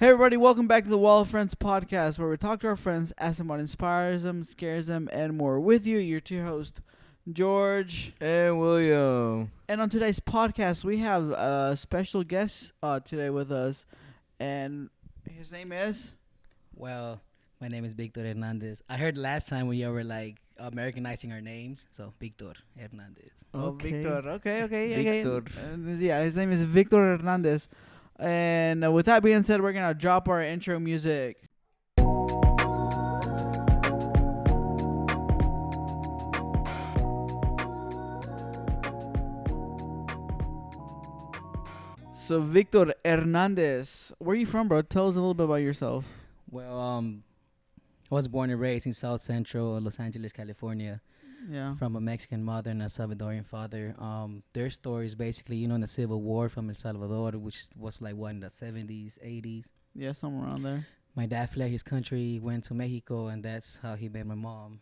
Hey everybody, welcome back to the Wall of Friends podcast, where we talk to our friends, ask them what inspires them, scares them, and more. With you, your two hosts, George and William. And on today's podcast, we have a special guest today with us, and his name is? Well, my name is Victor Hernandez. I heard last time when you were like Americanizing our names, so Victor Hernandez. Victor. Okay. Victor. Yeah, his name is Victor Hernandez. And with that being said, we're going to drop our intro music. So, Victor Hernandez, where are you from, bro? Tell us a little bit about yourself. Well, I was born and raised in South Central Los Angeles, California. Yeah. From a Mexican mother and a Salvadorian father. Their story is basically, in the Civil War from El Salvador, which was like in the 70s, 80s. Yeah, somewhere around there. My dad fled his country, went to Mexico, and that's how he met my mom.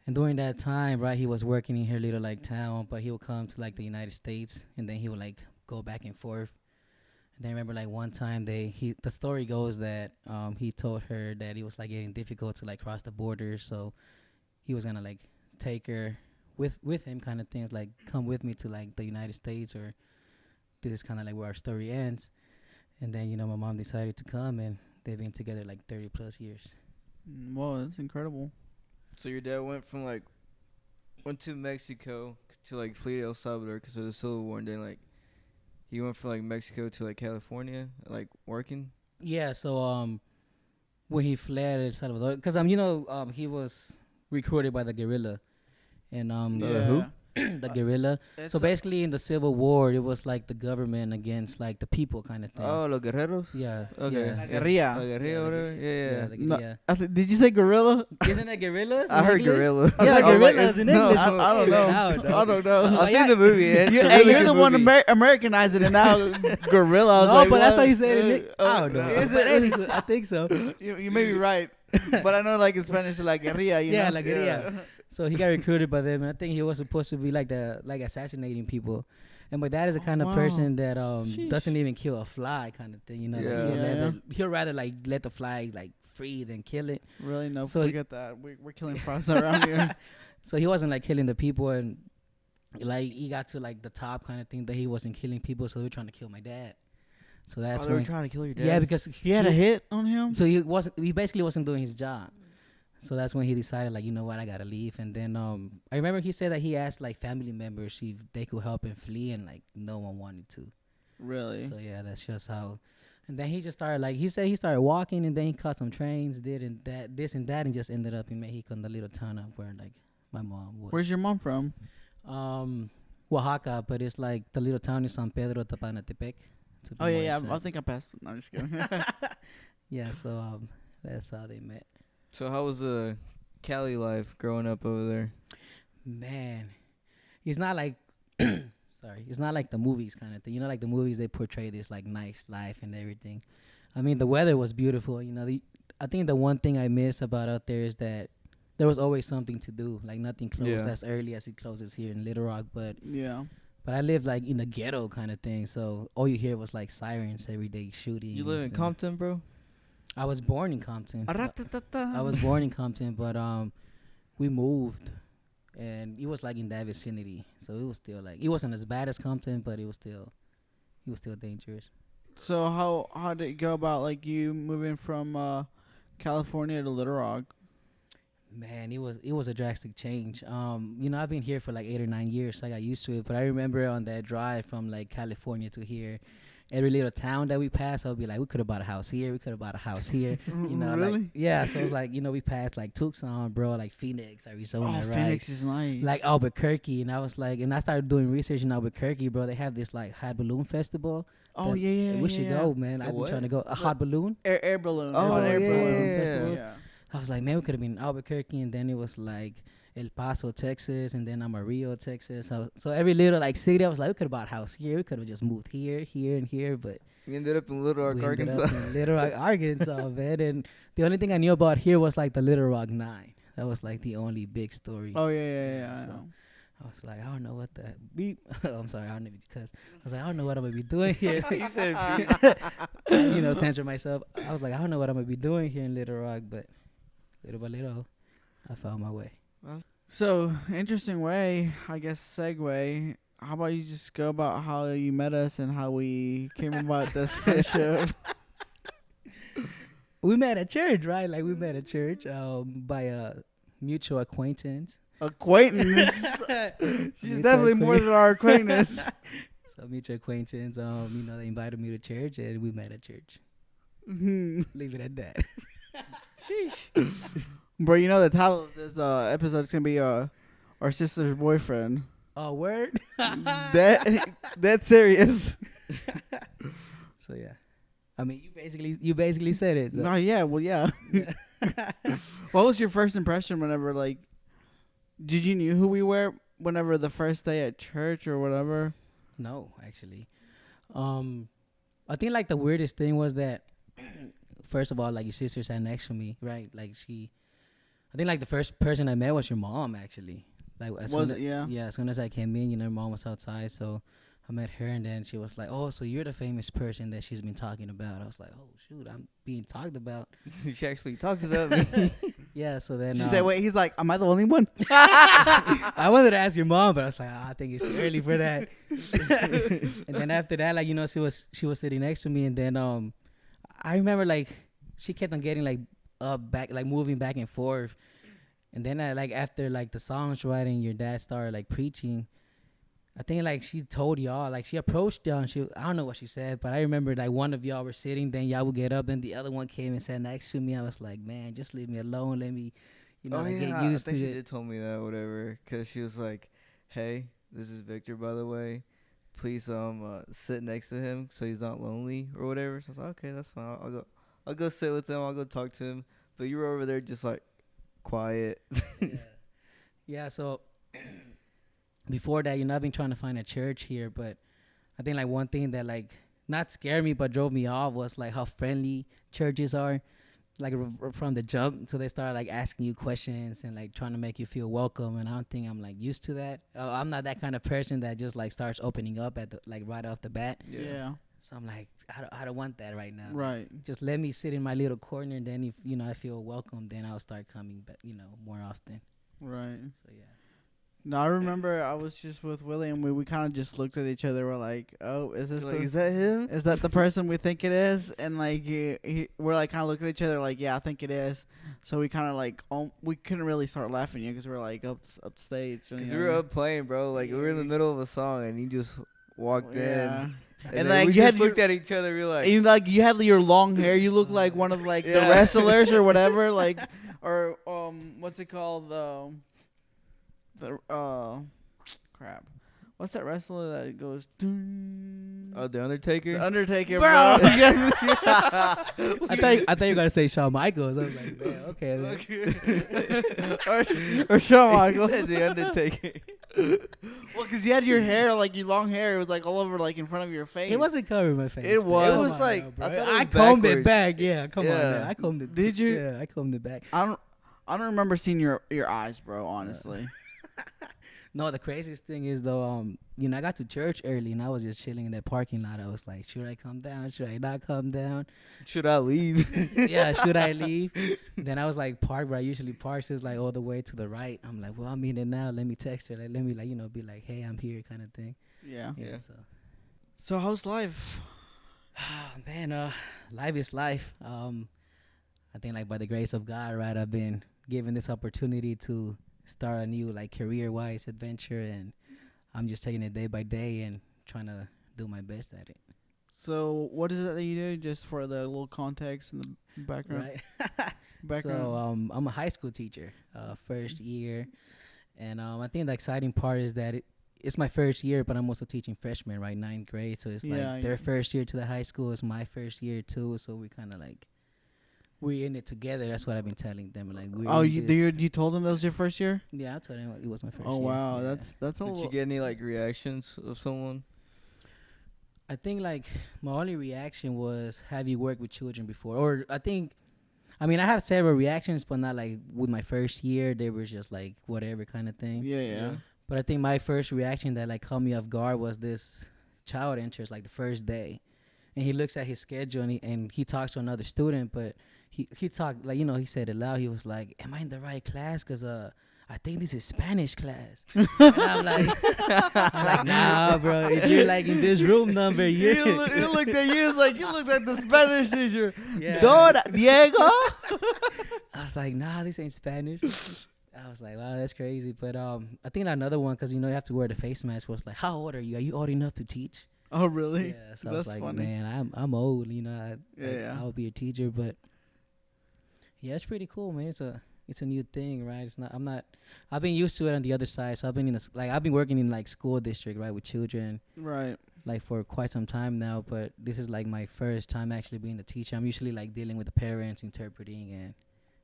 And during that time, right, he was working in her little like town, but he would come to like the United States, and then he would like go back and forth. And then I remember like one time the story goes that he told her that it was like getting difficult to like cross the border, so he was gonna like take her with him, kind of things, like come with me to like the United States, or this is kind of like where our story ends. And then my mom decided to come, and they've been together like 30 plus years. Whoa, that's incredible. So your dad went to Mexico to like flee to El Salvador because of the Civil War, and then like he went from like Mexico to like California, like working. Yeah. So when he fled El Salvador, because he was recruited by the guerrilla, and who? The guerrilla. So basically, in the Civil War, it was like the government against like the people, kind of thing. Oh, los guerreros. Yeah. Okay. Yeah. La guerrilla. La guerrilla, whatever. Yeah. The No, guerrilla. did you say gorilla? Isn't that guerrillas? I heard English? gorilla. Yeah, I was like, gorillas in no, English. I don't know. I don't know. I've seen the movie. It's a really You're the good one movie. Americanized it, and now gorilla. I was No, like, but that's what? how you say it in English. I don't know. Is But it? anyway, I think so. You may be right, but I know like in Spanish, like guerrilla. You Yeah, know? la guerrilla. So he got recruited by them, and I think he was supposed to be like assassinating people. And my dad is the kind of person that doesn't even kill a fly, kind of thing. Yeah. He'll rather like let the fly like free than kill it. Really? No, So forget that. We're killing frogs around here. So he wasn't like killing the people, and like he got to like the top kind of thing that he wasn't killing people, so they were trying to kill my dad. So that's they were when trying to kill your dad. yeah, because He had a hit on him. So he basically wasn't doing his job. So that's when he decided, like, you know what, I gotta leave. And then I remember he said that he asked like family members if they could help him flee, and like no one wanted to. Really? So yeah, that's just how. And then he just started, like, he said he started walking, and then he caught some trains, this and that, and just ended up in Mexico, in the little town of where like my mom was. Where's your mom from? Oaxaca, but it's like the little town is San Pedro Tapanatepec. Oh yeah. I think I passed. No, I'm just kidding. Yeah, so that's how they met. So how was the Cali life growing up over there? Man, it's not like it's not like the movies kind of thing. Like the movies, they portray this like nice life and everything. I mean, the weather was beautiful. I think the one thing I miss about out there is that there was always something to do. Like nothing closed as early as it closes here in Little Rock, but Yeah. But I lived like in a ghetto kind of thing, so all you hear was like sirens every day, shooting. You live in Compton, bro? I was born in Compton. I was born in Compton, but we moved, and it was like in that vicinity, so it was still like, it wasn't as bad as Compton, but it was still dangerous. So how did it go about like you moving from California to Little Rock? Man, it was a drastic change. I've been here for like 8 or 9 years, so I got used to it. But I remember on that drive from like California to here, every little town that we passed, I would be like, we could have bought a house here, we could have bought a house here. Really? Like, yeah. So it was like, we passed like Tucson, bro, like Phoenix, Arizona, Oh, right? Phoenix is nice. Like Albuquerque, and I was like, and I started doing research in Albuquerque, bro. They have this like hot balloon festival. Oh yeah. We should go, man. I've been trying to go. A hot balloon. Air balloon. Oh, air yeah, balloon yeah, festivals. yeah. I was like, man, we could have been in Albuquerque, and then it was like El Paso, Texas, and then Amarillo, Texas. So every little like city, I was like, we could have bought a house here. We could have just moved here, and here, but we ended up in Little Rock, we Arkansas. ended up in Little Rock, Arkansas, man. And the only thing I knew about here was like the Little Rock 9. That was like the only big story. Oh yeah. I So know. I was like, I don't know what the beep. I'm sorry, I don't know because I was like, I don't know what I'm gonna be doing here. He said beep. Censor myself. I was like, I don't know what I'm gonna be doing here in Little Rock, but little by little, I found my way. So, interesting way, I guess, segue. How about you just go about how you met us and how we came about this friendship? We met at church, right? Like we met at church by a mutual acquaintance. Acquaintance? She's Mutual definitely more than our acquaintance. So mutual acquaintance. They invited me to church and we met at church. Mhm. Leave it at that. Sheesh. Bro, you know the title of this episode is going to be our sister's boyfriend. Oh, word. That's serious. So yeah, I mean, you basically said it. So. No, yeah, well, yeah. Yeah. What was your first impression whenever, like, did you knew who we were whenever the first day at church or whatever? No, actually. I think like the weirdest thing was that first of all, like your sister sat next to me, right? Like I think like the first person I met was your mom actually. Like Yeah. As soon as I came in, your mom was outside, so I met her, and then she was like, "Oh, so you're the famous person that she's been talking about." I was like, "Oh shoot, I'm being talked about." She actually talked about me. Yeah, so then She said, "Wait," he's like, "Am I the only one?" I wanted to ask your mom, but I was like, I think it's early for that. And then after that, like she was sitting next to me, and then I remember like she kept on getting like back, like moving back and forth, and then I like after like the songs right, and your dad started like preaching. I think like she told y'all, like she approached y'all, and I don't know what she said, but I remember like one of y'all were sitting, then y'all would get up, and the other one came and sat next to me. I was like, man, just leave me alone, let me, get used I to think she it. did tell me that, whatever, because she was like, "Hey, this is Victor, by the way. Please sit next to him so he's not lonely or whatever." So I was like, "Okay, that's fine. I'll go sit with him. I'll go talk to him." But you were over there just like quiet. Yeah. So before that, I've been trying to find a church here, but I think like one thing that like not scared me but drove me off was like how friendly churches are, like from the jump. So they start like asking you questions and like trying to make you feel welcome, and I don't think I'm like used to that. I'm not that kind of person that just like starts opening up at the like right off the bat. Yeah. So I'm like, I don't want that right now. Right. Just let me sit in my little corner, and then if I feel welcome, then I'll start coming back, more often. Right. So yeah. No, I remember I was just with Willie, and we kind of just looked at each other. We're like, "Oh, is this Like, is that him? is that the person we think it is?" And like, we're like kind of looking at each other, like, "Yeah, I think it is." So we kind of like, we couldn't really start laughing because we were like upstage. Because we were up playing, bro. Like, we were in the middle of a song, and he just walked Yeah. in. And then like we you just had looked at each other, we were like, you had your long hair. You look like one of like the Yeah. wrestlers or whatever, like or what's it called crap. What's that wrestler that goes? Dun? "Oh, the Undertaker." The Undertaker, Bro. bro. I thought you were gonna say Shawn Michaels. I was like, man, okay. Then. or Shawn He Michaels. said the Undertaker. Well, because you had your hair, like your long hair, it was like all over, like in front of your face. It wasn't covering my face. It man. was. It was Come on like- now, bro. I thought it was I combed it backwards. back. Yeah, come on. Yeah. Man. I combed it. Did you? Yeah, I combed it back. I don't remember seeing your eyes, bro. Honestly. No, the craziest thing is though, I got to church early and I was just chilling in that parking lot. I was like, should I come down? Should I not come down? Should I leave? Yeah, should I leave? Then I was like parked where I usually park, so it's like all the way to the right. I'm like, well, I'm in it now. Let me text her. Like, let me be like, hey, I'm here, kind of thing. Yeah. Yeah. So how's life? Man, life is life. I think like by the grace of God, right, I've been given this opportunity to start a new like career-wise adventure, and I'm just taking it day by day and trying to do my best at it. So what is it that you do? Just for the little context and the background. Right. So I'm a high school teacher, first year, and I think the exciting part is that it's my first year, but I'm also teaching freshmen, right, 9th grade. So it's like their first year to the high school is my first year too. So we kind of like we're in it together. That's what I've been telling them. Like, you told them that was your first year? Yeah, I told them it was my first Oh year. wow, Yeah. that's a Did you get any like reactions of someone? I think like my only reaction was, have you worked with children before? Or I have several reactions, but not like with my first year. They were just like whatever kind of thing. Yeah. But I think my first reaction that like caught me off guard was this child enters like the first day, and he looks at his schedule and he talks to another student, but he talked like he said it loud. He was like, "Am I in the right class? Cause I think this is Spanish class." And I'm like, nah, bro. If you're like in this room number, You looked at you. It's like you looked at the Spanish teacher. yeah. Don Diego. I was like, nah, this ain't Spanish. I was like, wow, that's crazy. But I think another one, because you have to wear the face mask, was like, how old are you? Are you old enough to teach? Oh really? Yeah. So I was That's like, funny. man, I'm old. Yeah. I'll be a teacher. But yeah, it's pretty cool, man. It's a new thing, right? I've been used to it on the other side. So I've been working in like school district, right, with children, Right. like for quite some time now. But this is like my first time actually being the teacher. I'm usually like dealing with the parents, interpreting, and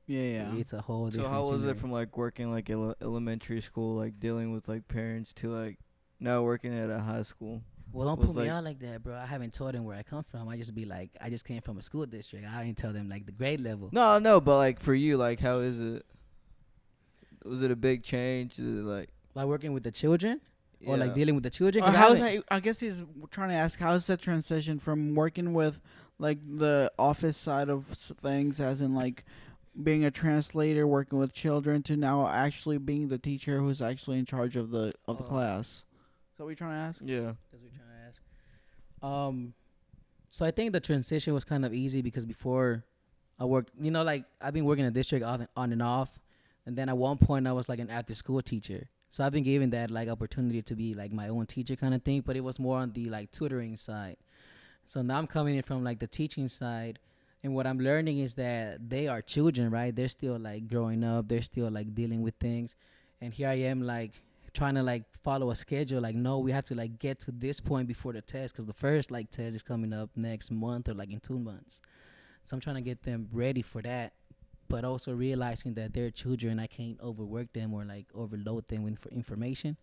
Yeah. it's a whole different. So how was it scenery. from like working like elementary school, like dealing with like parents, to like now working at a high school? Well, don't was put me like- out like that, bro. I haven't told them where I come from. I just be like, I just came from a school district. I didn't tell them like the grade level. No, but like for you, like how is it? Was it a big change? Is it like Like working with the children, or like yeah. dealing with the children. Or 'Cause I how's haven't- that? I guess he's trying to ask how's the transition from working with like the office side of things, as in like being a translator, working with children, to now actually being the teacher who's actually in charge of the Oh. class. Is that what you're trying to ask? Yeah. That's what we're trying to ask. So I think the transition was kind of easy because before I worked, like I've been working in a district on and off, and then at one point I was like an after school teacher. So I've been given that like opportunity to be like my own teacher kind of thing, but it was more on the like tutoring side. So now I'm coming in from like the teaching side, and what I'm learning is that they are children, right? They're still like growing up, they're still like dealing with things, and here I am like trying to like follow a schedule. Like, no, we have to like get to this point before the test, because the first like test is coming up next month or like in 2 months. So I'm trying to get them ready for that, but also realizing that they're children. I can't overwork them or like overload them with information.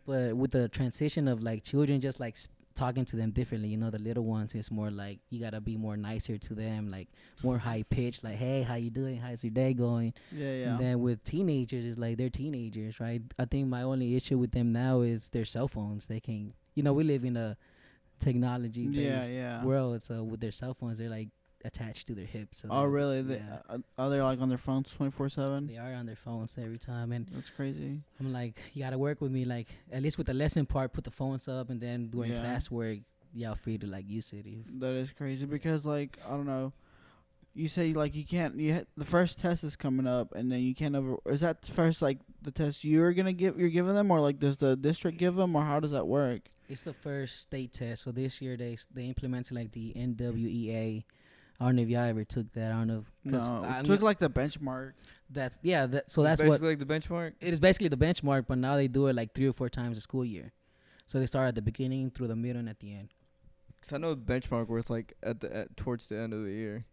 But with the transition of like children, just like talking to them differently, the little ones, is more like you gotta be more nicer to them, like more high pitched, like, hey, how you doing? How's your day going? Yeah. And then with teenagers, it's like they're teenagers, right? I think my only issue with them now is their cell phones. They can, we live in a technology based Yeah. world, so with their cell phones, they're like attached to their hips. So Oh they're- really? Yeah. Are they like on their phones 24/7? They are on their phones every time, and That's crazy. I'm like, you gotta work with me, like at least with the lesson part, put the phones up, and then during Yeah. classwork, y'all free to like use it. That is crazy because like I don't know. You say like you can't. The first test is coming up, and then you can't over. Is that first like the test you're giving them, or like does the district give them, or how does that work? It's the first state test. So this year they implemented like the NWEA. I don't know if y'all ever took that. I don't know. No, took like the benchmark. That's yeah. So It's that's basically what like the benchmark. it is basically the benchmark. But now they do it like 3 or 4 times a school year. So they start at the beginning, through the middle, and at the end. 'Cause I know benchmark was like towards the end of the year.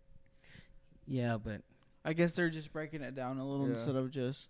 Yeah, but I guess they're just breaking it down a little Yeah. instead of just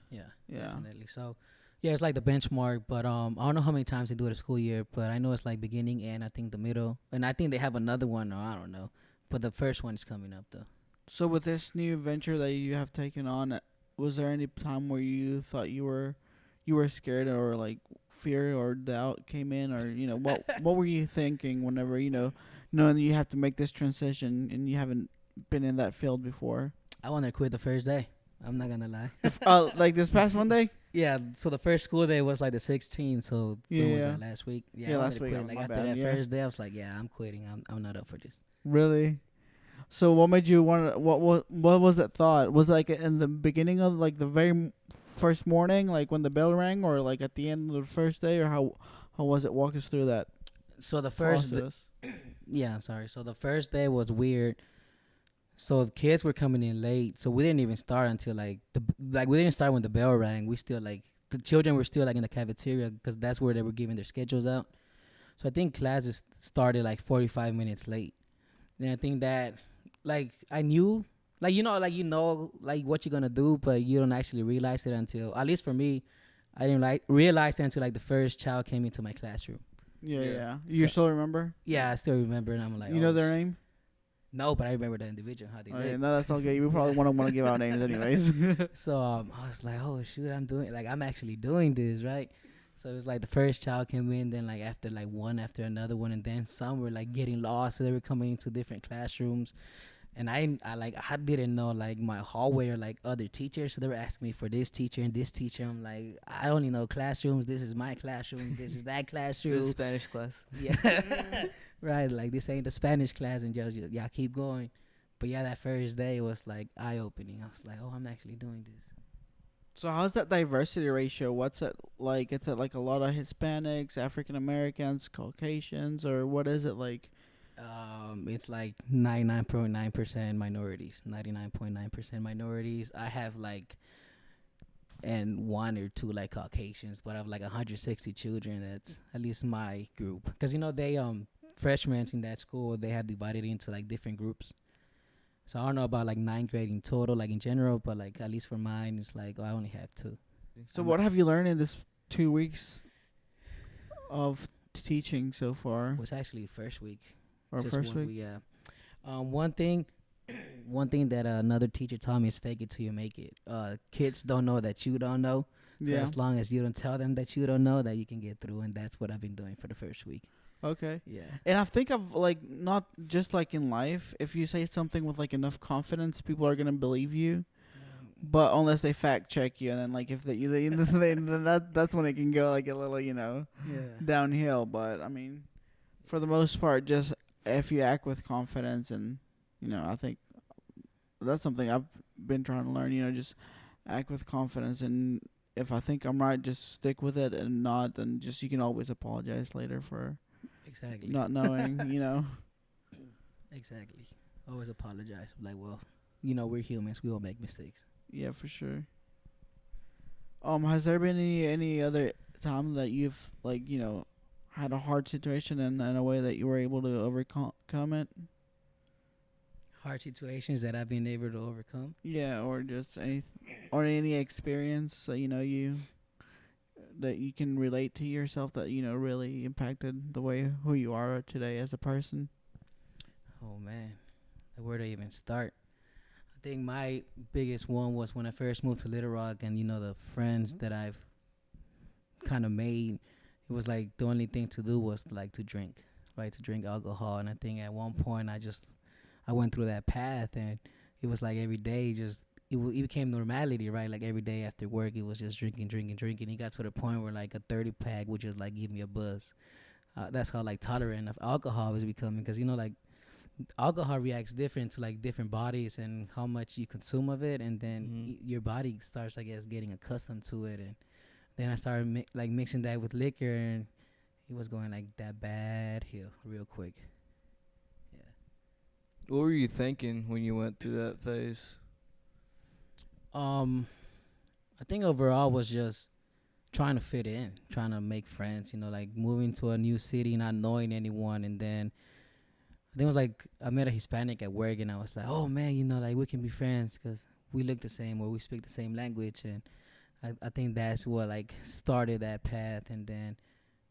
yeah, yeah. definitely. So yeah, it's like the benchmark. But I don't know how many times they do it a school year. But I know it's like beginning and I think the middle, and I think they have another one. Or I don't know. But the first one is coming up though. So with this new venture that you have taken on, was there any time where you thought you were scared, or like fear or doubt came in, or what were you thinking whenever knowing that you have to make this transition and you haven't been in that field before? I want to quit the first day. I'm not gonna lie. Like this past Monday? Yeah, so the first school day was like the 16th. So when was Yeah. that, last week? Yeah, I wanted last to week. quit. Oh, Like my after bad, that yeah. first day, I was like, yeah, I'm quitting. I'm not up for this. Really? So what made you want? What was that thought? Was it like in the beginning of like the very first morning, like when the bell rang, or like at the end of the first day, or how was it? Walk us through that So the first, process. yeah, I'm sorry. So the first day was weird. So the kids were coming in late, so we didn't even start until we didn't start when the bell rang. We still like the children were still like in the cafeteria because that's where they were giving their schedules out. So I think classes started like 45 minutes late. And I think that like I knew like what you're gonna do, but you don't actually realize it until, at least for me, I didn't realize it until like the first child came into my classroom. Yeah. Yeah. You So- still remember? Yeah, I still remember, and I'm like, You know oh, their name? No, but I remember the individual how they Oh, yeah, looked. no, that's okay. We probably want to give out names anyways. So I was like, oh shoot, I'm actually doing this, right? So it was like the first child came in, then like after like one after another one, and then some were like getting lost, so they were coming into different classrooms, and I didn't know like my hallway or like other teachers, so they were asking me for this teacher and this teacher. I'm like, I only know classrooms. This is my classroom. This is that classroom. This is Spanish class. Yeah, right. Like this ain't the Spanish class, and just y'all keep going. But yeah, that first day was like eye opening. I was like, oh, I'm actually doing this. So how's that diversity ratio? What's it like? It's like a lot of Hispanics, African Americans, Caucasians, or what is it like? It's like 99.9% minorities, 99.9% minorities. I have like, and one or two like Caucasians, but I have like 160 children. That's at least my group. Cause they freshmen in that school, they have divided into like different groups. So I don't know about like 9th grade in total, like in general, but like at least for mine, it's like, oh, I only have two. So what have you learned in this 2 weeks of teaching so far, It was actually first week. or Just first one week? Yeah. One thing, one thing that another teacher taught me is fake it till you make it. Kids don't know that you don't know. So Yeah. as long as you don't tell them that you don't know, that you can get through, and that's what I've been doing for the first week. Okay. Yeah. And I think of like not just like in life. If you say something with like enough confidence, people are gonna believe you. But unless they fact check you, and then like if then that's when it can go like a little Yeah. downhill. But I mean, for the most part, just if you act with confidence, and I think that's something I've been trying to learn. Just act with confidence, and if I think I'm right, just stick with it, and not, then just you can always apologize later for Exactly. not knowing. Exactly. Always apologize. Like, well, we're humans. We all make mistakes. Yeah, for sure. Has there been any other time that you've had a hard situation and in a way that you were able to overcome it? Hard situations that I've been able to overcome. Yeah, or just any experience that that you can relate to yourself that really impacted the way who you are today as a person. Oh man, where to even start? I think my biggest one was when I first moved to Little Rock, and the friends that I've kind of made. It was like the only thing to do was like to drink, right? To drink alcohol, and I think at one point I went through that path, and it was like every day it became normality, right? Like every day after work, it was just drinking. It got to the point where like a 30 pack would just like give me a buzz. That's how like tolerant of alcohol was becoming, because like alcohol reacts different to like different bodies and how much you consume of it, and then your body starts, I guess, getting accustomed to it. And then I started mixing that with liquor, and it was going like that bad hill real quick. Yeah. What were you thinking when you went through that phase? I think overall was just trying to fit in, trying to make friends, like moving to a new city, not knowing anyone. And then I think it was like I met a Hispanic at work, and I was like, oh man, like we can be friends because we look the same or we speak the same language. And I think that's what like started that path. And then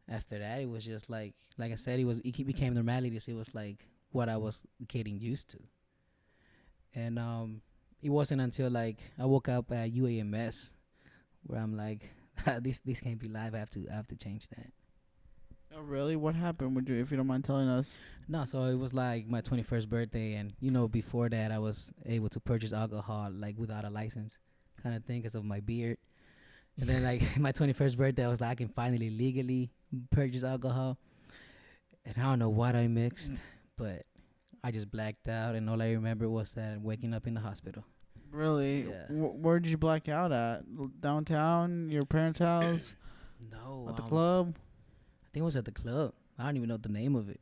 after that, it was just like I said, it became normality. So it was like what I was getting used to. And it wasn't until like I woke up at UAMS where I'm like, this can't be live. I have to change that. Oh, really? What happened? Would you, if you don't mind telling us? No, so it was like my 21st birthday, and before that I was able to purchase alcohol like without a license, kind of thing, because of my beard. And then like my 21st birthday, I was like, I can finally legally purchase alcohol, and I don't know what I mixed, but I just blacked out, and all I remember was that waking up in the hospital. Really? Yeah. Where did you black out at? Downtown? Your parents' house? No, At the club? I think it was at the club. I don't even know the name of it.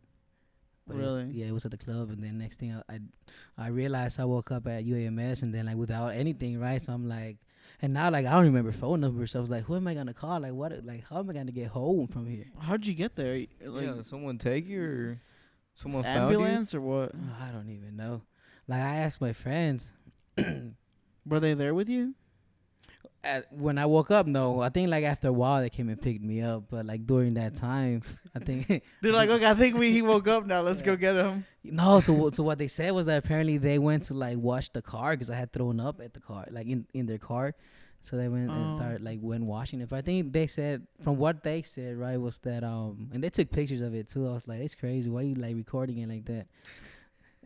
But Really? It was at the club, and then next thing I realized I woke up at UAMS, and then like without anything, right? So I'm like, and now like I don't remember phone numbers. So I was like, who am I gonna call? Like what? Like how am I gonna get home from here? How'd you get there? Like Yeah, someone take you or someone ambulance or what? I don't even know. Like I asked my friends. Were they there with you? When I woke up, no. I think like after a while they came and picked me up, but like during that time, I think They're like, okay, I think he woke up now. Let's go Yeah. get him. no. So what they said was that apparently they went to like wash the car because I had thrown up at the car, like in their car. So they went and Oh. started like when washing it. But I think they said from what they said, right, was that and they took pictures of it too. I was like, it's crazy. Why you like recording it like that?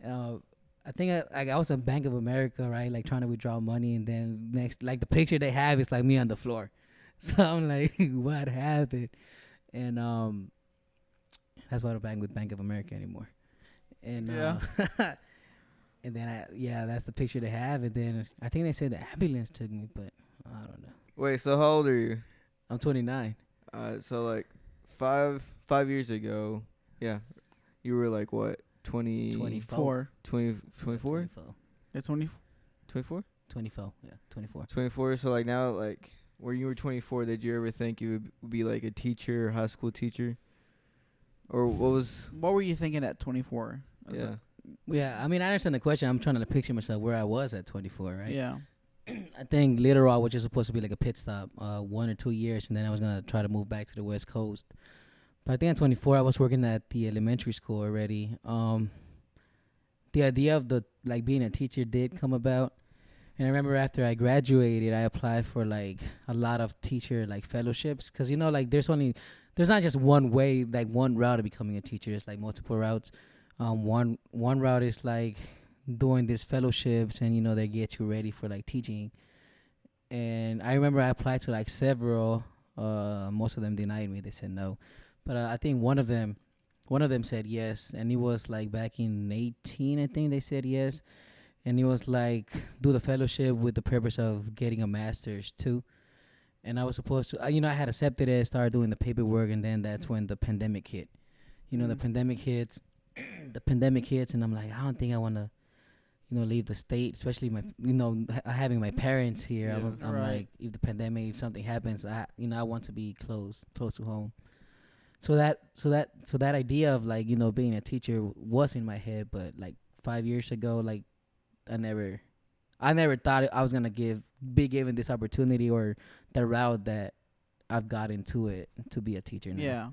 I think I was at Bank of America, right, like trying to withdraw money, and then next, like the picture they have is like me on the floor. So I'm like, what happened? And that's why I don't bank with Bank of America anymore. And Yeah. and then that's the picture they have. And then I think they said the ambulance took me, but I don't know. Wait, so how old are you? I'm 29. So like 5 years ago, yeah, you were like what, 24. 24? Yeah, 20. 24? 24. Yeah, 24. 24. So like now, like when you were 24, did you ever think you would be like a teacher, high school teacher, or what was? What were you thinking at 24? Yeah. Yeah, I mean, I understand the question. I'm trying to picture myself where I was at 24, right? Yeah. I think later on, which is supposed to be like a pit stop, 1 or 2 years, and then I was gonna try to move back to the West Coast. But I think at 24, I was working at the elementary school already. The idea of the like being a teacher did come about, and I remember after I graduated, I applied for like a lot of teacher like fellowships, because like there's not just one way, like one route of becoming a teacher. There's like multiple routes. One route is like doing these fellowships, and they get you ready for like teaching. And I remember I applied to like several. Most of them denied me. They said no, but I think one of them said yes, and it was like back in 18. I think they said yes, and it was like do the fellowship with the purpose of getting a master's too. And I was supposed to, I had accepted it, started doing the paperwork, and then that's when the pandemic hit. The pandemic hits. The pandemic hits, and I'm like, I don't think I want to, leave the state, especially my, having my parents here. Yeah. I'm Right. like, if the pandemic, if something happens, I want to be close to home. So that idea of like, being a teacher was in my head, but like 5 years ago, like I never thought I was gonna be given this opportunity or the route that I've got into it to be a teacher now. Yeah.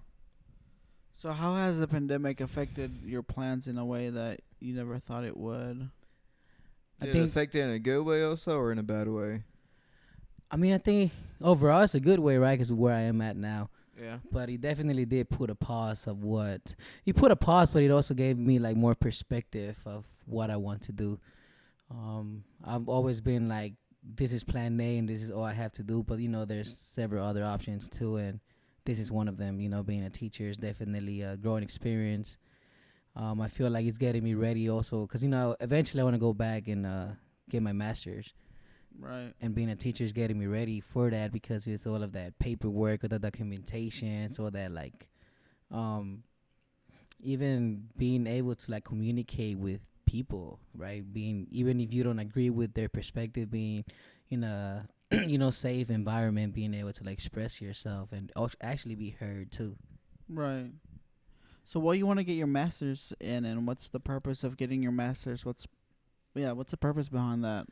So how has the pandemic affected your plans in a way that you never thought it would? I Did it think affect it in a good way also, or in a bad way? I think overall it's a good way, right? Because where I am at now. Yeah. But he definitely did put a pause but it also gave me like more perspective of what I want to do. I've always been like, this is plan A and this is all I have to do. But, there's several other options too. And this is one of them. Being a teacher is definitely a growing experience. I feel like it's getting me ready also because, eventually I want to go back and get my master's. Right. And being a teacher is getting me ready for that because it's all of that paperwork or the documentation, so that like even being able to like communicate with people, right? Even if you don't agree with their perspective, being in a safe environment, being able to like express yourself and actually be heard too. Right. So what you want to get your master's in, and what's the purpose of getting your master's? What's the purpose behind that?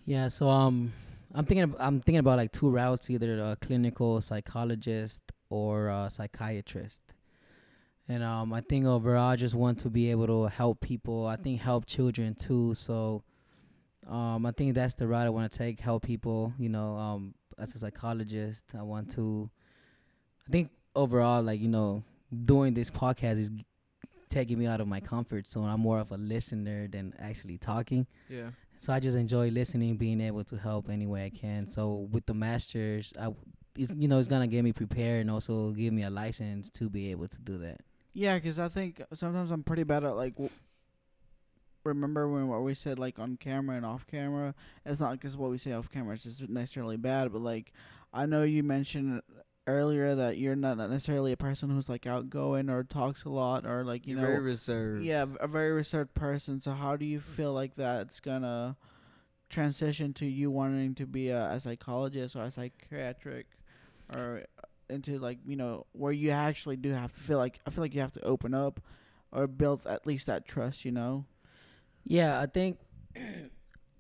Yeah, so I'm thinking about like two routes, either a clinical psychologist or a psychiatrist. And I think overall I just want to be able to help people. I think help children too. So I think that's the route I want to take, help people, as a psychologist. I think overall, like, doing this podcast is taking me out of my comfort zone. I'm more of a listener than actually talking. Yeah. So I just enjoy listening, being able to help any way I can. So with the masters, it's gonna get me prepared and also give me a license to be able to do that. Yeah, 'cause I think sometimes I'm pretty bad at like. Remember when what we said like on camera and off camera? It's not because what we say off camera is just necessarily bad, but like I know you mentioned earlier that you're not necessarily a person who's like outgoing or talks a lot or like You're very reserved. yeah, a very reserved person. So how do you feel like that's gonna transition to you wanting to be a psychologist or a psychiatric, or into like where you actually do have to I feel like you have to open up or build at least that trust. Yeah, I think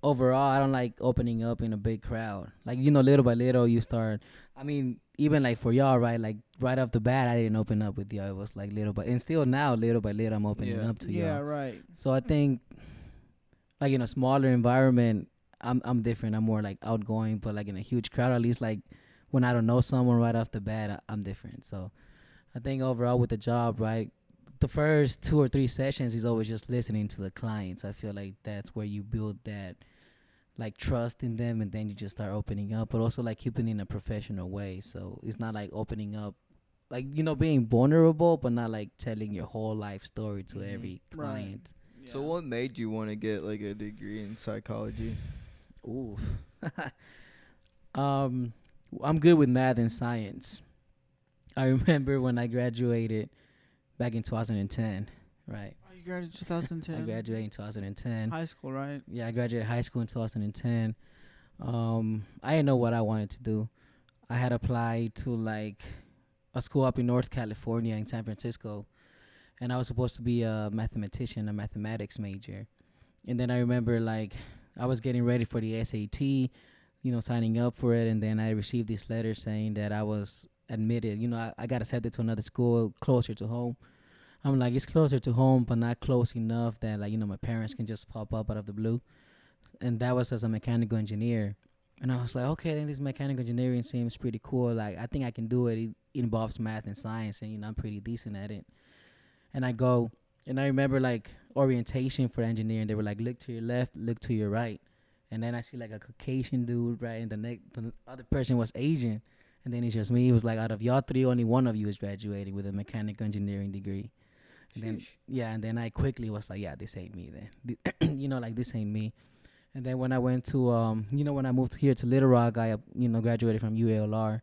overall, I don't like opening up in a big crowd. Like, you know, little by little, you start. I mean, even like for y'all, right? Like right off the bat, I didn't open up with y'all. It was like little, but and still now, little by little, I'm opening Yeah. up to Yeah, y'all. right. So I think, like in a smaller environment, I'm different. I'm more like outgoing, but like in a huge crowd, at least like when I don't know someone right off the bat, I'm different. So I think overall with the job, right, the first 2 or 3 sessions is always just listening to the clients. I feel like that's where you build that like trust in them, and then you just start opening up, but also like keeping it in a professional way. So it's not like opening up, like, you know, being vulnerable, but not like telling your whole life story to Mhm. every Right. client. So what made you want to get like a degree in psychology? Ooh. um, I'm good with math and science. I remember when I graduated back in 2010, right? Oh, you graduated 2010. I graduated in 2010. High school, right? Yeah, I graduated high school in 2010. I didn't know what I wanted to do. I had applied to like a school up in North California in San Francisco, and I was supposed to be a mathematician, a mathematics major. And then I remember like I was getting ready for the SAT, you know, signing up for it, and then I received this letter saying that I was admitted. You know, I got accepted to another school closer to home. I'm like, it's closer to home, but not close enough that like, you know, my parents can just pop up out of the blue. And that was as a mechanical engineer. And I was like, okay, then this mechanical engineering seems pretty cool. Like, I think I can do it. It involves math and science, and you know, I'm pretty decent at it. And I go, and I remember like orientation for engineering. They were like, look to your left, look to your right. And then I see like a Caucasian dude, right, and the other person was Asian. And then it's just me. It was like, out of y'all three, only one of you is graduating with a mechanical engineering degree. And then, yeah, and then I quickly was like, yeah, this ain't me then. You know, like, this ain't me. And then when I went to, you know, when I moved here to Little Rock, I, you know, graduated from UALR.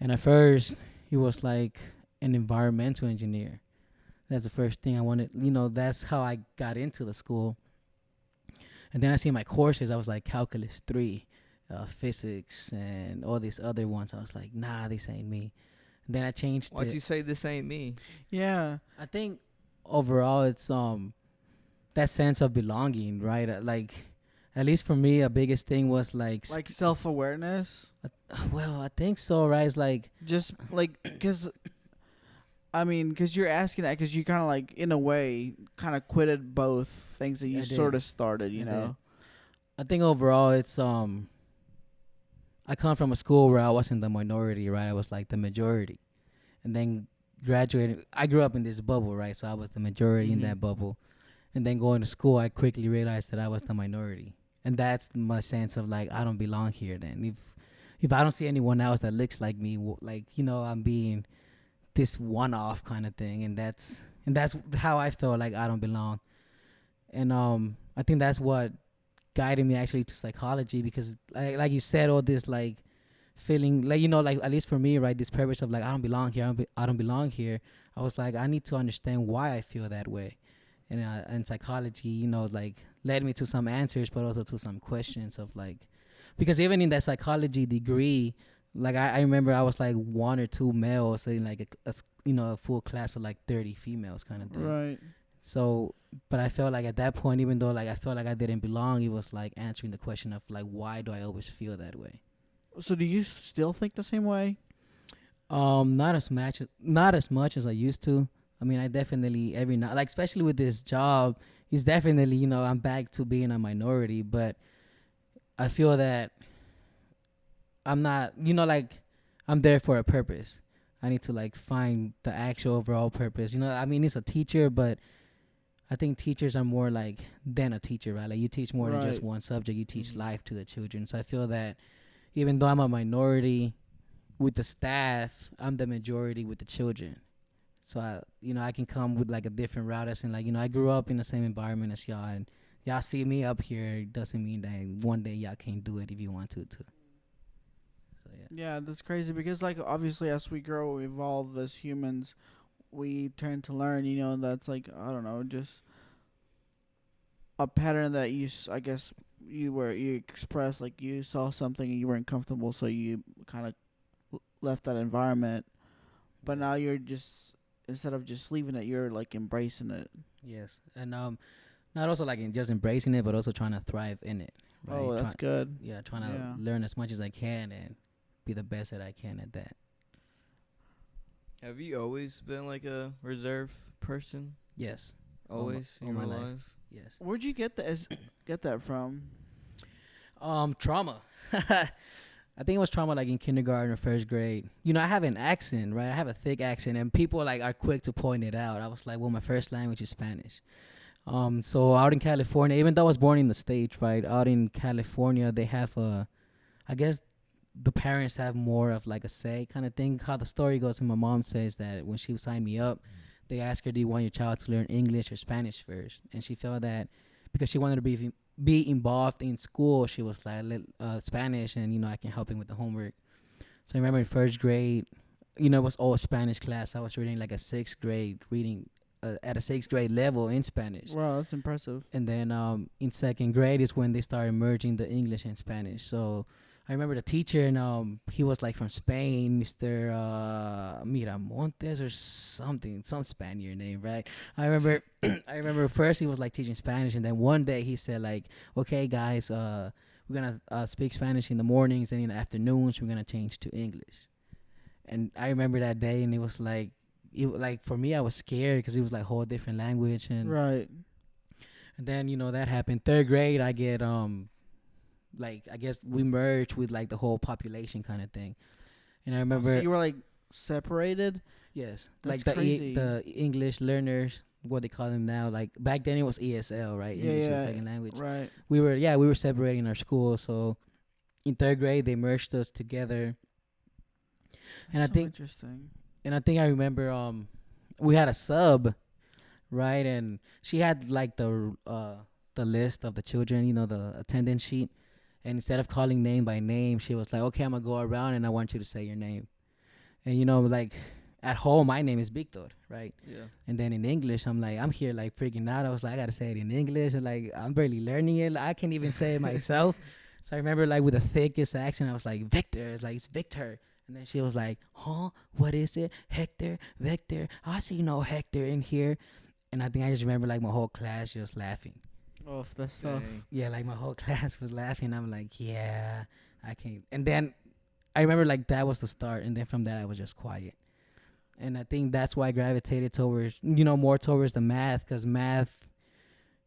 And at first, it was like an environmental engineer. That's the first thing I wanted. You know, that's how I got into the school. And then I see my courses. I was like, Calculus 3, physics, and all these other ones. I was like, nah, this ain't me. And then I changed Why'd it. you say this ain't me? Yeah. I think overall it's that sense of belonging, right? Like, at least for me, a biggest thing was like Like self-awareness. well, I think so, right? It's like, Just like, because, I mean, because you're asking that because you kind of like, in a way, kind of quitted both things that you I did. sort of started, you I know? I think overall it's I come from a school where I wasn't the minority, right? I was like the majority. And then graduating, I grew up in this bubble, right? So I was the majority in Mhm. that bubble. And then going to school, I quickly realized that I was the minority. And that's my sense of like, I don't belong here then. If I don't see anyone else that looks like me, like, you know, I'm being this one-off kind of thing. And that's how I felt like I don't belong. And I think that's what guided me actually to psychology, because like you said, all this like feeling like, you know, like at least for me, right, this purpose of like, I don't belong here, I don't belong here. I was like, I need to understand why I feel that way. And psychology, you know, like led me to some answers, but also to some questions of like, because even in that psychology degree, like I remember I was like one or two males in like you know, a full class of like 30 females kind of thing. Right. So, but I felt like at that point, even though like I felt like I didn't belong, it was like answering the question of like, why do I always feel that way? So do you still think the same way? Not as much as I used to. I mean, I definitely every now, like especially with this job, it's definitely, you know, I'm back to being a minority, but I feel that I'm not, you know, like I'm there for a purpose. I need to like find the actual overall purpose. You know, I mean, it's a teacher, but I think teachers are more like than a teacher, right? Like you teach more than just Right. one subject. You teach Mhm. life to the children. So I feel that even though I'm a minority with the staff, I'm the majority with the children. So I, you know, I can come with like a different route. As in, like, you know, I grew up in the same environment as y'all, and y'all see me up here. It doesn't mean that one day y'all can't do it if you want to. So yeah. Yeah, that's crazy because, like, obviously, as we grow, we evolve as humans, we tend to learn, you know, that's like, I don't know, just a pattern that I guess, you expressed, like, you saw something and you weren't comfortable, so you kind of left that environment. But now you're just, instead of just leaving it, you're, like, embracing it. Yes, and not also like in just embracing it, but also trying to thrive in it. right? Oh, that's good. Yeah, trying to Yeah. learn as much as I can and be the best that I can at that. Have you always been like a reserved person? Yes, Always all in my your life. life? Yes. Where'd you get that from? Trauma. I think it was trauma like in kindergarten or first grade. You know, I have an accent, right? I have a thick accent, and people like are quick to point it out. I was like, well, my first language is Spanish. So out in California, even though I was born in the States, right? Out in California, they have I guess the parents have more of like a say kind of thing. How the story goes, and my mom says that when she signed me up, they asked her, "Do you want your child to learn English or Spanish first?" And she felt that because she wanted to be involved in school, she was like Spanish, and I can help him with the homework. So I remember in first grade, it was all Spanish class. I was reading like a sixth grade reading at a sixth grade level in Spanish. Wow, that's impressive. And then in second grade is when they started merging the English and Spanish. So I remember the teacher, and he was like from Spain, Mr. Miramontes or something, some Spaniard name, right? I remember, I remember first he was like teaching Spanish, and then one day he said like, "Okay, guys, we're gonna speak Spanish in the mornings, and in the afternoons we're gonna change to English." And I remember that day, and it was like, for me, I was scared because it was like a whole different language, and Right. and then that happened. Third grade, I get like I guess we merged with like the whole population kind of thing. And I remember, So you were like separated. yes, That's like crazy. the English learners, what they call them now. Like back then it was ESL, right? English as a second language. Right. We were separating our school. So in third grade they merged us together. And That's I so think interesting. I remember we had a sub, right? And she had like the list of the children, the attendance sheet. And instead of calling name by name, she was like, "Okay, I'm gonna go around and I want you to say your name." And like at home, my name is Victor, right? Yeah. And then in English, I'm here like freaking out. I was like, I gotta say it in English, and like I'm barely learning it. I can't even say it myself. So I remember like with the thickest accent, I was like, "Victor," it's Victor. And then she was like, "Huh? What is it? Hector, Victor? I see Hector in here." And I think I just remember like my whole class just laughing. Oh, that's tough. Dang. Yeah, like my whole class was laughing. I'm like, yeah, I can't. And then I remember like that was the start. And then from that, I was just quiet. And I think that's why I gravitated towards, more towards the math. Because math,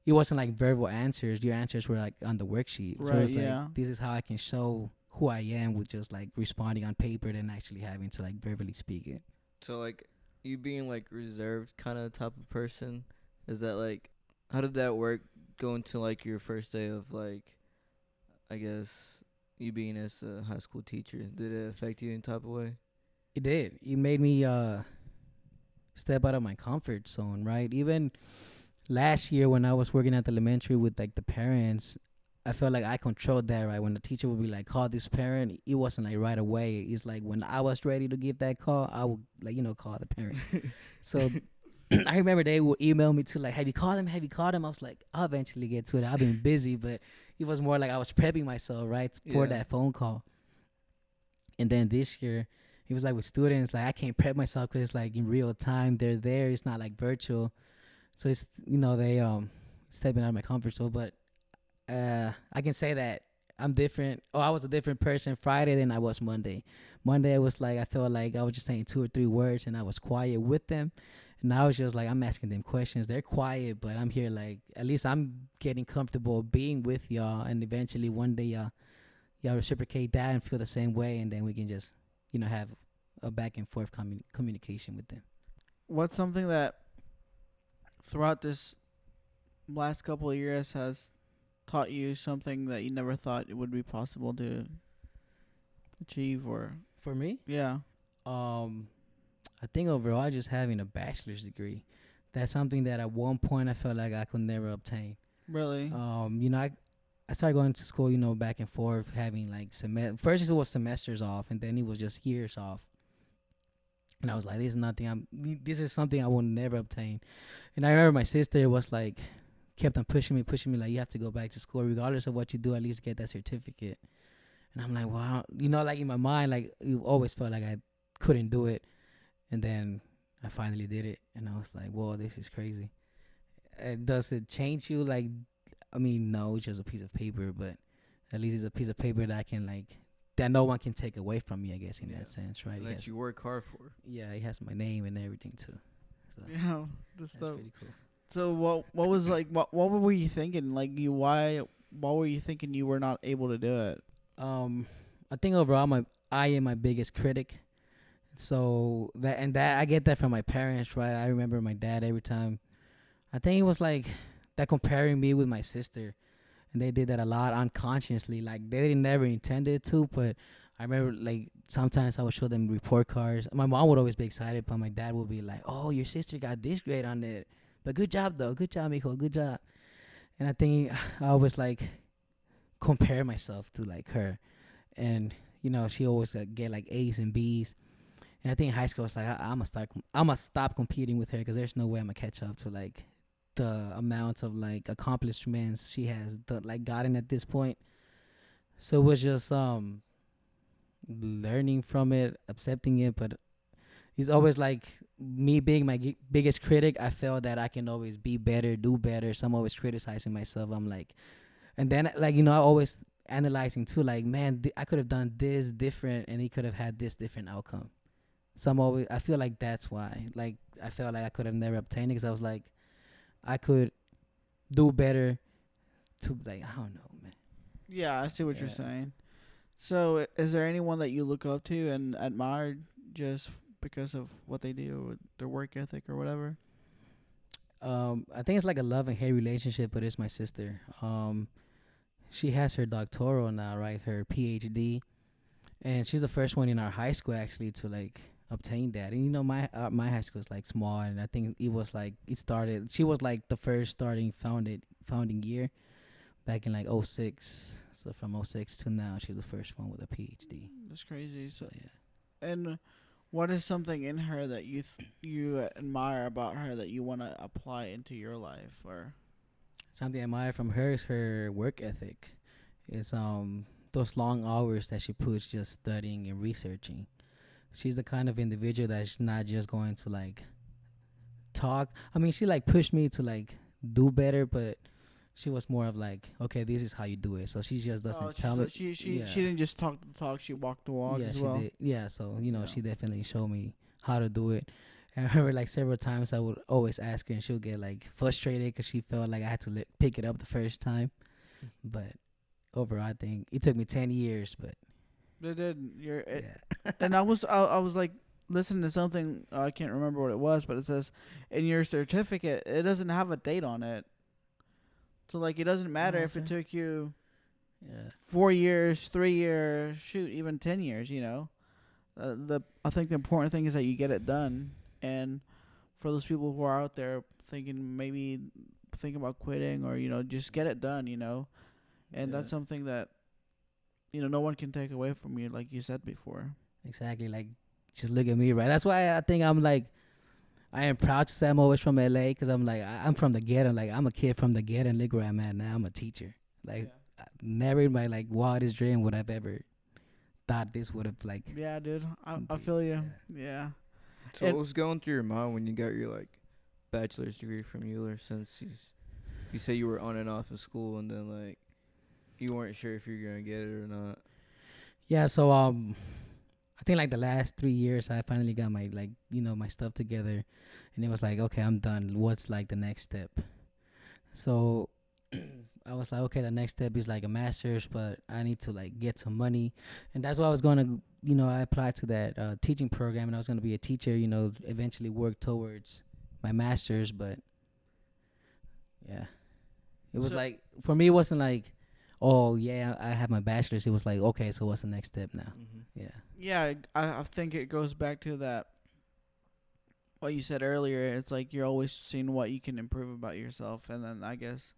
it wasn't like verbal answers. Your answers were like on the worksheet. So Right, it's like, yeah. this is how I can show who I am with just like responding on paper than actually having to like verbally speak it. So like you being like reserved kind of type of person, is that like how did that work going to like your first day of like I guess you being as a high school teacher? Did it affect you in type of way? It did. It made me step out of my comfort zone, right? Even last year when I was working at the elementary with like the parents, I felt like I controlled that, right? When the teacher would be like, "Call this parent," it wasn't like right away. It's like when I was ready to give that call, I would like, call the parent. So I remember they would email me too, like, "Have you called him? Have you called him?" I was like, "I'll eventually get to it. I've been busy," but it was more like I was prepping myself, right, for Yeah. that phone call. And then this year, it was like with students, like I can't prep myself because it's like in real time. They're there. It's not like virtual. So it's they stepping out of my comfort zone. But I can say that I'm different. Oh, I was a different person Friday than I was Monday. Monday I was like I felt like I was just saying 2 or 3 words and I was quiet with them. And now it's just like I'm asking them questions. They're quiet, but I'm here like at least I'm getting comfortable being with y'all. And eventually one day y'all reciprocate that and feel the same way, and then we can just have a back and forth communication with them. What's something that throughout this last couple of years has taught you something that you never thought it would be possible to achieve? Or For me, yeah. I think overall just having a bachelor's degree, that's something that at one point I felt like I could never obtain. Really? I started going to school, back and forth, having like first it was semesters off, and then it was just years off. And I was like, this is something I will never obtain. And I remember my sister was like, kept on pushing me, like, you have to go back to school, regardless of what you do, at least get that certificate. And I'm like, wow, like in my mind, like it always felt like I couldn't do it. And then I finally did it, and I was like, whoa, this is crazy. Does it change you? Like, I mean, no, it's just a piece of paper, but At least it's a piece of paper that I can like that no one can take away from me. I guess in Yeah. that sense, right? It That has, you work hard for. yeah, it has my name and everything too. So Yeah, that's that's dope. pretty cool. So what was like what were you thinking? Like you why were you thinking you were not able to do it? I think overall I am my biggest critic. So that I get that from my parents, right? I remember my dad every time. I think it was like that comparing me with my sister, and they did that a lot unconsciously. Like they didn't never intended to, but I remember like sometimes I would show them report cards. My mom would always be excited, but my dad would be like, "Oh, your sister got this grade on it, but good job though, good job, mijo, good job." And I think I always like compare myself to like her, and she always get like A's and B's. And I think in high school, it's like I'm gonna stop competing with her because there's no way I'm gonna catch up to like the amount of like accomplishments she has like gotten at this point. So it was just learning from it, accepting it, but it's always like me being my biggest critic. I felt that I can always be better, do better. So I'm always criticizing myself. I'm like, and then like I always analyzing too. Like man, I could have done this different, and he could have had this different outcome. So I feel like that's why. Like I felt like I could have never obtained it because I was like, I could do better. To like I don't know, man. Yeah, I see what you're Yeah. saying. So is there anyone that you look up to and admire just because of what they do with their work ethic or whatever? I think it's like a love and hate relationship, but it's my sister. She has her doctoral now, right? Her PhD, and she's the first one in our high school actually to like obtain that. And my high school is like small, and I think it was like it started. She was like the first founding year back in like '06. So from '06 to now, she's the first one with a PhD. That's crazy. So So yeah. and what is something in her that you admire about her that you want to apply into your life or Something I admire from her is her work ethic. It's those long hours that she puts just studying and researching. She's the kind of individual that's not just going to like talk. I mean, she like pushed me to like do better, but she was more of like, okay, this is how you do it. So she just doesn't tell me. she Yeah. didn't just talk the talk, she walked the walk Yeah, as she well. did. Yeah, so Yeah. she definitely showed me how to do it. And I remember like several times I would always ask her, and she'll get like frustrated because she felt like I had to pick it up the first time. But overall, I think it took me 10 years. But They did. yeah, And I was like listening to something, I can't remember what it was, but it says in your certificate it doesn't have a date on it. So like it doesn't matter Oh, if it okay. took you yeah, 4 years, 3 years, shoot, even 10 years, I think the important thing is that you get it done. And for those people who are out there thinking about quitting or just get it done. And that's yeah. something that no one can take away from you, like you said before. Exactly. Like, just look at me, right? That's why I think I'm like, I am proud to say I'm always from LA because I'm like, I'm from the ghetto. Like, I'm a kid from the ghetto, and look where I'm at now. I'm a teacher. Like, never in my like wildest dream would I've ever thought this would have like. Yeah, dude. I be- feel you. yeah. Yeah. So And- what was going through your mind when you got your like bachelor's degree from Euler? Since you say you were on and off in school, and then like you weren't sure if you're gonna get it or not. Yeah. So I think like the last 3 years, I finally got my like my stuff together, and it was like, okay, I'm done. What's like the next step? So I was like, okay, the next step is like a master's, but I need to like get some money, and that's why I was gonna, I applied to that teaching program, and I was gonna be a teacher, eventually work towards my master's, but yeah, it was So- like for me, it wasn't like, oh yeah, I have my bachelor's. It was like, okay, so what's the next step now? Mm-hmm. Yeah, Yeah, I think it goes back to that what you said earlier. It's like you're always seeing what you can improve about yourself, and then I guess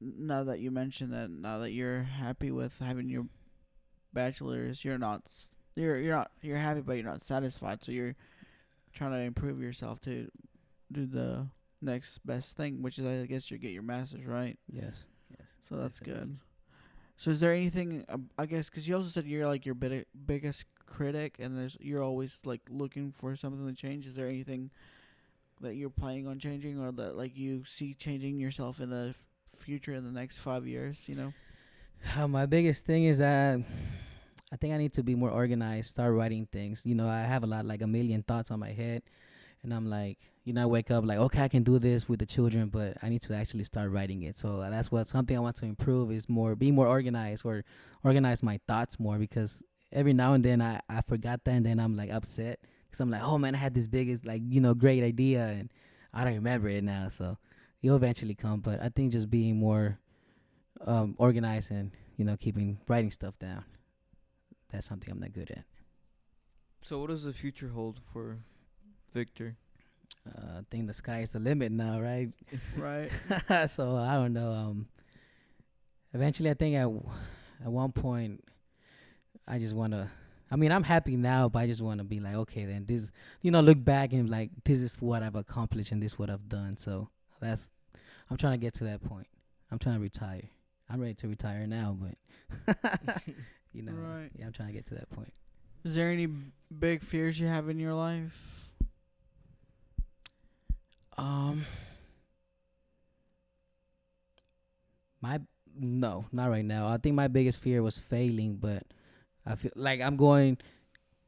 now that you mentioned that, now that you're happy with having your bachelor's, you're happy, but you're not satisfied. So you're trying to improve yourself to do the next best thing, which is I guess you get your master's, right? yes, yes. So that's Definitely. good. So is there anything? I guess because you also said you're like your biggest critic, and you're always like looking for something to change. Is there anything that you're planning on changing, or that like you see changing yourself in the future in the next 5 years? My biggest thing is that I think I need to be more organized, start writing things. I have like a million thoughts on my head. And I'm like, I wake up like, okay, I can do this with the children, but I need to actually start writing it. So that's something I want to improve is be more organized or organize my thoughts more because every now and then I forgot that and then I'm like upset because I'm like, oh man, I had this biggest like, great idea and I don't remember it now. So it'll eventually come. But I think just being more organized and, writing stuff down. That's something I'm not good at. So what does the future hold for Victor? I think the sky is the limit now, right? Right. So I don't know. Eventually, I think at one point, I just want to. I mean, I'm happy now, but I just want to be like, okay, then this, look back and like, this is what I've accomplished and this is what I've done. So I'm trying to get to that point. I'm trying to retire. I'm ready to retire now, but Right. yeah, I'm trying to get to that point. Is there any big fears you have in your life? No, not right now. I think my biggest fear was failing, but I feel like I'm going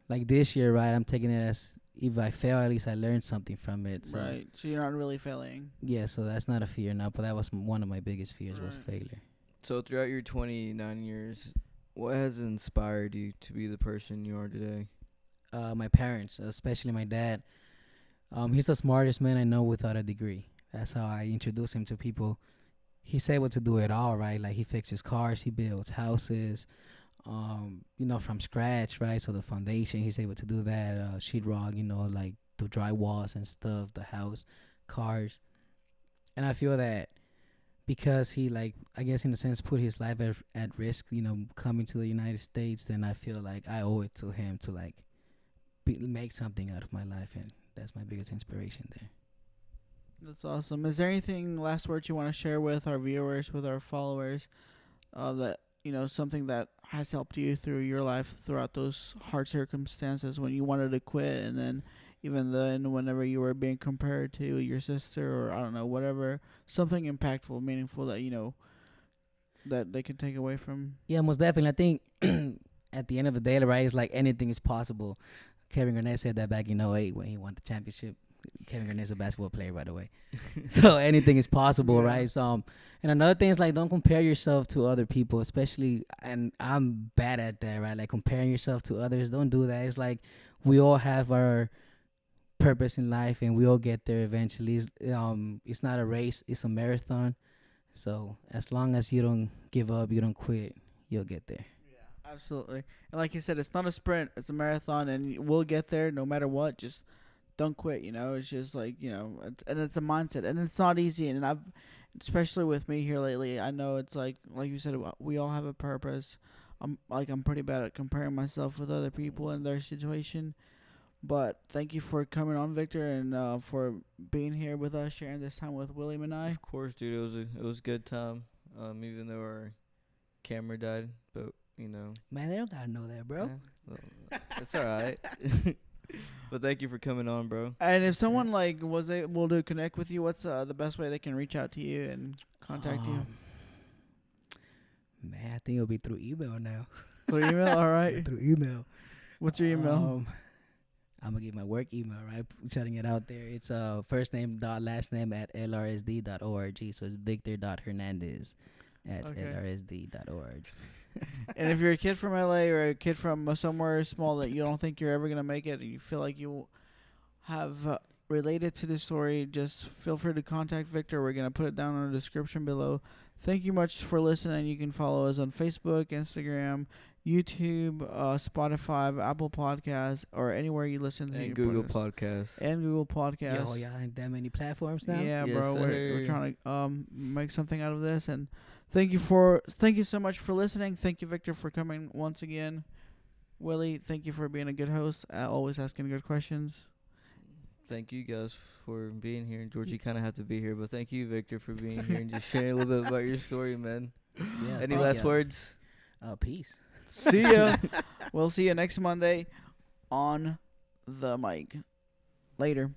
like this year, right? I'm taking it as if I fail, at least I learned something from it. So, Right. So you're not really failing. yeah, so that's not a fear now, but that was one of my biggest fears was Right. failure. So throughout your 29 years, what has inspired you to be the person you are today? My parents, especially my dad, he's the smartest man I know without a degree. That's how I introduce him to people. He's able to do it all, right? Like he fixes cars, he builds houses, from scratch, right? So the foundation, he's able to do that. Sheetrock, like the drywalls and stuff, the house, cars. And I feel that because he, like, I guess in a sense, put his life at risk, coming to the United States, then I feel like I owe it to him to, like, make something out of my life. And that's my biggest inspiration there. That's awesome. Is there anything, last words you want to share with our viewers, with our followers, that, something that has helped you through your life throughout those hard circumstances when you wanted to quit, and then even then whenever you were being compared to your sister, or I don't know, whatever, something impactful, meaningful that, that they can take away from? Yeah, most definitely. I think at the end of the day, right, it's like anything is possible. Kevin Garnett said that back in '08 when he won the championship. Kevin Garnett's a basketball player, by the way. So anything is possible, Yeah. right? So, and another thing is, like, don't compare yourself to other people, especially, and I'm bad at that, right? Like, comparing yourself to others, don't do that. It's like we all have our purpose in life, and we all get there eventually. It's not a race, it's a marathon. So as long as you don't give up, you don't quit, you'll get there. Yeah, absolutely. And like you said, it's not a sprint, it's a marathon, and we'll get there no matter what. Just don't quit, It's just like, and it's a mindset, and it's not easy. And especially with me here lately, I know it's like you said, we all have a purpose. I'm pretty bad at comparing myself with other people in their situation. But thank you for coming on, Victor, and for being here with us, sharing this time with William and I. Of course, dude. It was a good time. Even though our camera died, but Man, they don't gotta know that, bro. well, it's all right. But thank you for coming on, bro. And if someone was able to connect with you, what's the best way they can reach out to you and contact you? Man, I think it'll be through email now. Through email, all right. Through email. What's your email? I'm gonna give my work email, right? Shutting it out there. It's first name dot last name at lrsd.org. So it's Victor.Hernandez at lrsd.org. And if you're a kid from LA or a kid from somewhere small that you don't think you're ever gonna make it, and you feel like you have related to this story, just feel free to contact Victor. We're gonna put it down in the description below. Thank you much for listening. You can follow us on Facebook, Instagram, YouTube, Spotify, Apple Podcasts, or anywhere you listen to And your Google podcasts. Podcasts. And Google Podcasts. Yo, y'all ain't that many platforms now? Yeah, Yes, bro. We're sir. trying to make something out of this, and thank you so much for listening. Thank you, Victor, for coming once again. Willie, thank you for being a good host, always asking good questions. Thank you guys for being here. Georgie kind of had to be here, but thank you, Victor, for being here and just sharing a little bit about your story, man. Yeah. Any thank last y'all. words? Peace. See ya. We'll see you next Monday on the mic. Later.